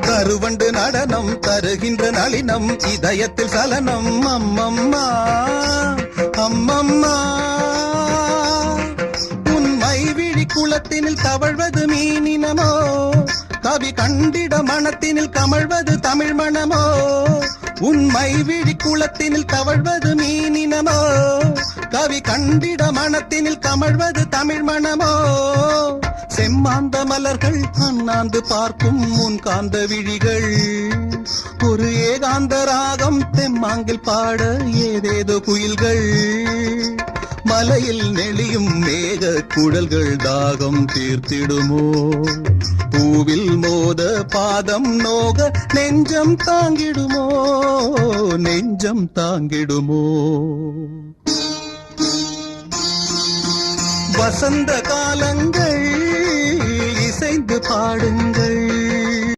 கருவண்டு நடனம் தருகின்ற நளினம் இதயத்தில் சலனம் அம்மம்மா அம்மம்மா உன்மை விழி குளத்தினில் தவழ்வது மீனினமோ கவி கண்டிட மனத்தினில் கமழ்வது தமிழ் மணமோ உன்மை விழி குளத்தினில் தவழ்வது மீனினமோ கவி கண்டிட மனத்தினில் கமழ்வது தமிழ் மணமோ செம்மாந்த மலர்கள் அண்ணாந்து பார்க்கும் முன் காந்த விழிகள் ஒரு ஏகாந்த ராகம் தெம்மாங்கில் பாட ஏதேதோ குயில்கள் மலையில் நெளியும் மேக குழல்கள் தாகம் தீர்த்திடுமோ பூவில் மோத பாதம் நோக நெஞ்சம் தாங்கிடுமோ நெஞ்சம் தாங்கிடுமோ வசந்த காலங்கள் இசைந்து பாடுங்கள்